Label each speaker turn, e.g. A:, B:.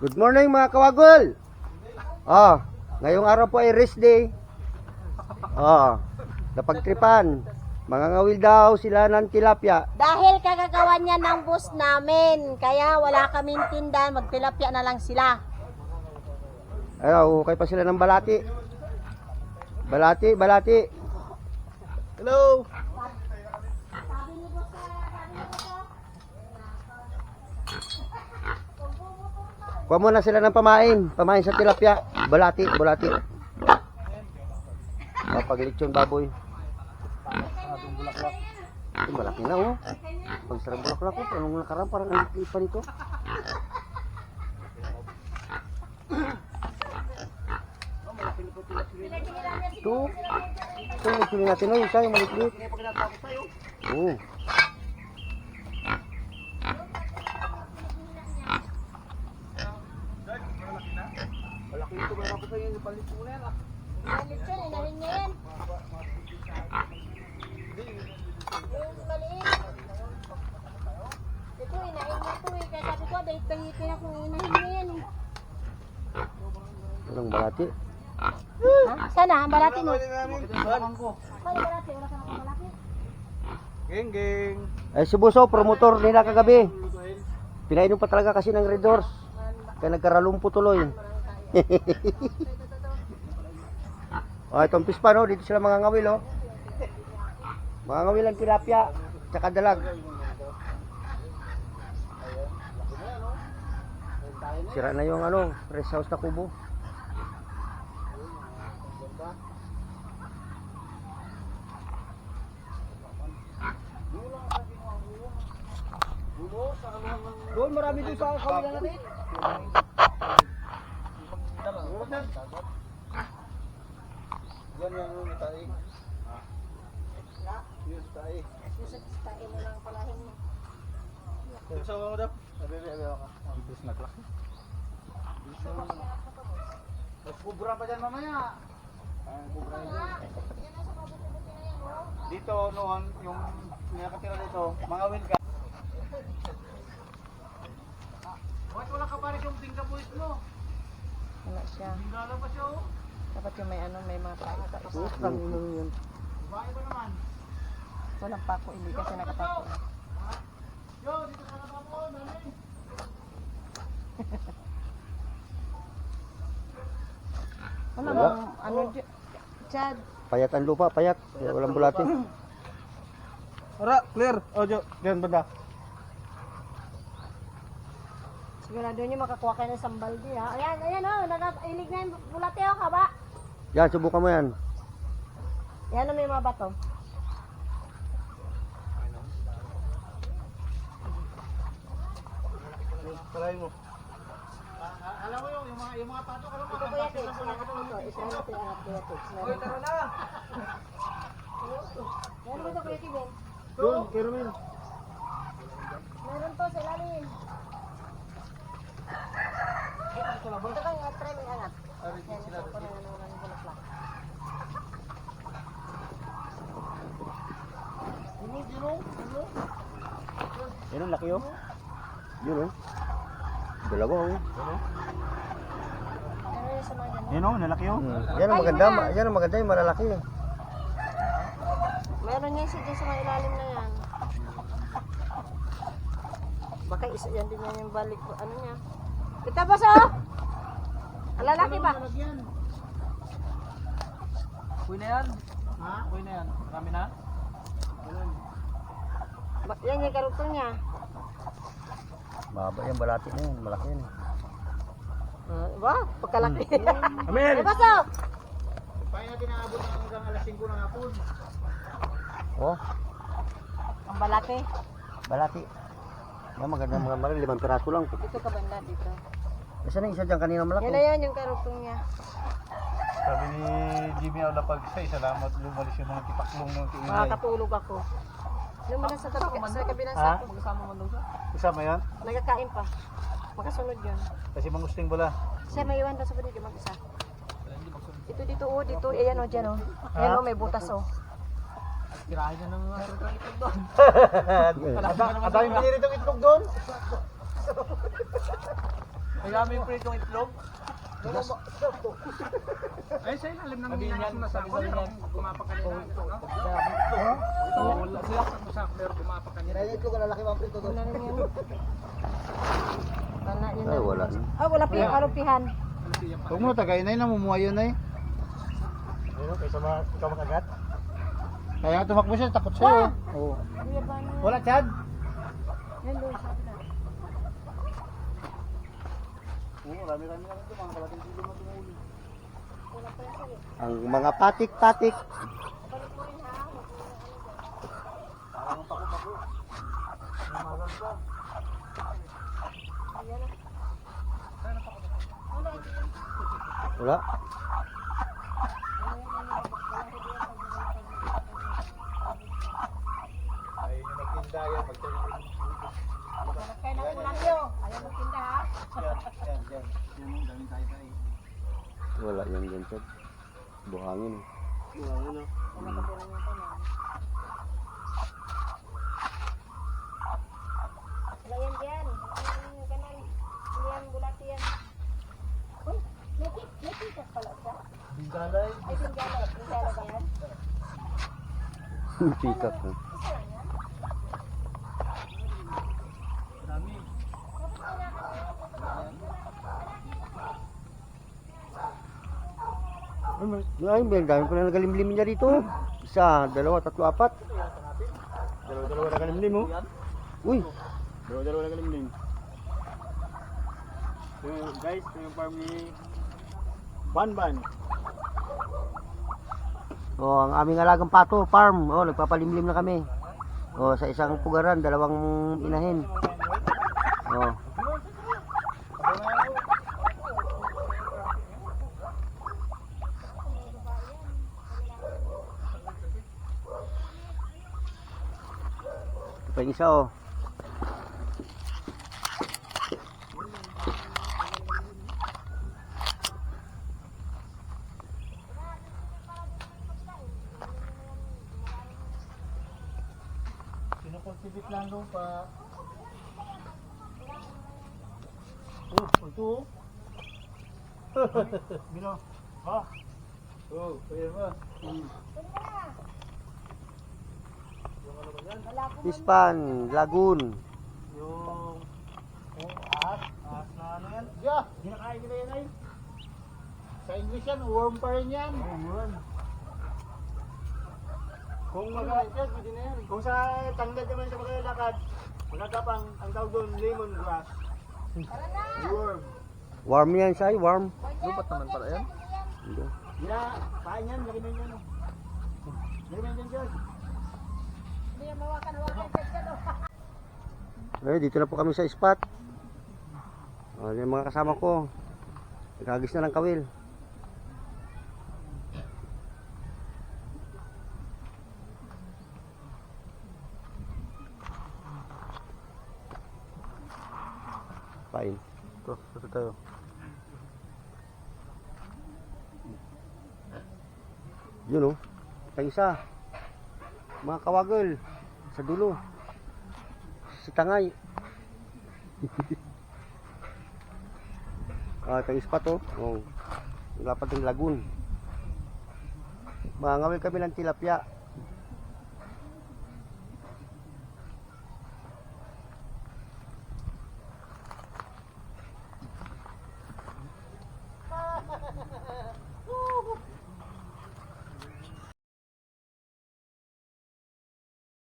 A: Good morning mga kawagol. Ngayong araw po ay rest day. Napagtripan. Mangangawil daw sila ng tilapia.
B: Dahil kagagawa niya ng bus namin, kaya wala kaming tindahan, magtilapia na lang sila.
A: Ukay pa sila ng balati. Balati. Hello. Kuha muna sila ng pamain sa tilapia. Balati. Paglitsyon baboy. Ito malaki na Pagsarang bulaklak ko. Anong nakarang parang ang pa nito. Ito yung sili natin isa yung maliit. Malaki ito ba ako sa inyo palit mo na yan
B: Lechon, inahin niya yan. Yung maliit. Ito, inahin niya ito eh. Kaya sabi ko, dahil akong inahin niya yan eh.
A: Walang balati.
B: Sana, ang balati mo. Ano balati? Wala ka nakang balati?
C: Geng.
A: Ay si Buso, promotor nila kagabi. Pinainom pa talaga kasi ng Red Doors. Kaya nagkaralumpo tuloy. Itong pispa dito sila mangangawil Mangangawil ang tilapia, tsaka dalag. Sira na yung rest house na kubo. Doon marami doon sa kawilan natin.
C: Yan yung taig. Yung taig.
B: Tain mo lang palahin mo.
C: Yung sa mga dap. Sabi ka. Ibus naglaki. Mas kubra pa dyan mamaya. Ang kubra dyan. Dito noon, yung nakatira dito, mga win ka. Bakit wala ka pares yung tingka boys mo?
B: Wala siya.
C: Tingala pa siya
B: Dapat yung may mga pais.
A: Ang inong yun.
C: Bahay ba naman?
B: Walang pako, hindi kasi nakapako.
C: Yo, dito ka na ba po, namin?
B: Chad.
A: Payat ang lupa, payat. Kaya walang bulati.
C: Ara, clear. Diyan banda.
B: Sigurado nyo makakuha kayo ng sambaldi ha. Ayan nagailig na yung bulate kaba.
A: Yan, subukan mo yan.
B: Yan may mga bato.
C: Try mo. Alam mo yung mga pato alam mo.
B: Ito kuya Tex, angat mo ito. Ito natin angat kuya Tex.
C: Hoy, tara na.
B: Meron ba ito kuya Tibin?
C: Doon, Kermin.
B: Meron to sa ilalim. Ito kang try mo angat. Yan, ito pa na ng bulaklak.
A: Yan ang laki Yun Dalawa
B: Pero yung sa mga ganun.
C: Yan nalaki
A: Yan ang maganda yung malalaki.
B: Meron yan dyan sa mga ilalim na yan. Baka isa yan din yan yung balik ko. Ano niya? Ito ba Ang lalaki ba?
C: Kuy na yan. Ha? Kuy na yan. Marami na?
B: Yan yung karutong niya.
A: Baba yung balati na yun, malaki yan.
B: Ba? Pagkalaki.
A: Amen!
B: Ito ba
C: Paano natin naabot hanggang alas 5 ng hapon?
B: Ang balate.
A: Balati. Yan maganda mga maril, 5 piraso lang.
B: Dito ka banda dito.
A: Isa na isa dyan kanina malaki.
B: Yan na yan yung karutong niya.
C: Sabi ni Jimmy Aulapag salamat lumalis yung mga tipaklong ng tiingay.
B: Makakatulog ako. Lumalas sa kabilang sako.
C: Magkasama man daw siya? Kasama yan?
B: Nagkakain pa. Makasunod yun.
C: Kasi mangusting bala.
B: Siya may iwan daw sa paligid mag-isa. Ito dito dito. Ayan dyan Ayan may butas
C: Tirahin na ng itlog doon. Ang daming pinirito itlog doon. May namin pritong itlog.
D: Ay, sa ilalim ng minaas na sako, meron gumapak kanina. Wala siya sa sako, meron gumapak kanina.
B: Wala na yan. Wala yun
A: Ay,
B: na.
A: wala na.
B: Ah, wala pa yung arupihan.
C: Huwag mo tagay na yun, namumuhay yun na eh. Ayun, kaysa ikaw makagat. Kaya nga tumakbo siya, takot siya. Oo.
B: Kuya ba niya?
C: Wala, Chad.
B: Yan doon sa akin.
C: Oo, rami-rami na ito, mga kalating kilo na tumuli.
A: Ang mga patik-patik.
C: Parang pako-pako. Umagal pa.
A: Wala.
C: Ay, yung nagtinda yan, magtinda.
B: Kaya na ulan yun. Ayaw magtinda ha.
C: Yan. Yan, daming tayo-tayo.
A: Wala yan dyan, Chad. Buhangin.
B: Wala yan dyan. Yung kanan. Yan, bulati yan. Uy, may tikas pala siya.
C: Binggalay.
B: Ay, tingala. Tingala ba yan?
A: Pikak.
B: Isa lang yan.
C: Dami.
A: Ay, may dami ko na nagalimlim niya dito. Isa, dalawa, tatlo, apat.
C: Dalawa-dalawa na kalimlim mo.
A: Uy,
C: Dalawa-dalawa na kalimlim. So guys, ito yung farm ni Banban.
A: oh, ang aming alagang pato, farm. Oh, nagpapalimlim na kami. Oh, sa isang pugaran, dalawang inahin. Oh. Ito pa yung isa, oh.
C: Sinukultivate lang doon pa. Ito. Bino. Ha? Oh, kaya ba?
A: Pispan, lagoon.
C: Yung ahas na ano yan? Yeah, ginakain nila yan ay. Sa English yan, worm pa rin yan. Worm. Kung mag-aakit, pwede na yan. Kung sa tanggad naman sa maglalakad, magkakapang, ang tawag doon, lemongrass. Worm.
A: Warm yan siya, warm.
C: Lupat naman pala yan.
A: Hindi.
C: Gina, pain yan, laki na yan. Laki na yan dyan.
B: Hindi yan mawakan-wakan.
A: Eh, dito na po kami sa spot. Oh, yung mga kasama ko. Nagagis na ng kawil. Pain.
C: Ito tayo.
A: Yun oh. Ang isa. Mga kawagol. Sa dulo. Si Tangay. Itong spot oh. Oh. Dapat yung lagoon. Mga ngawil kami ng tilapia.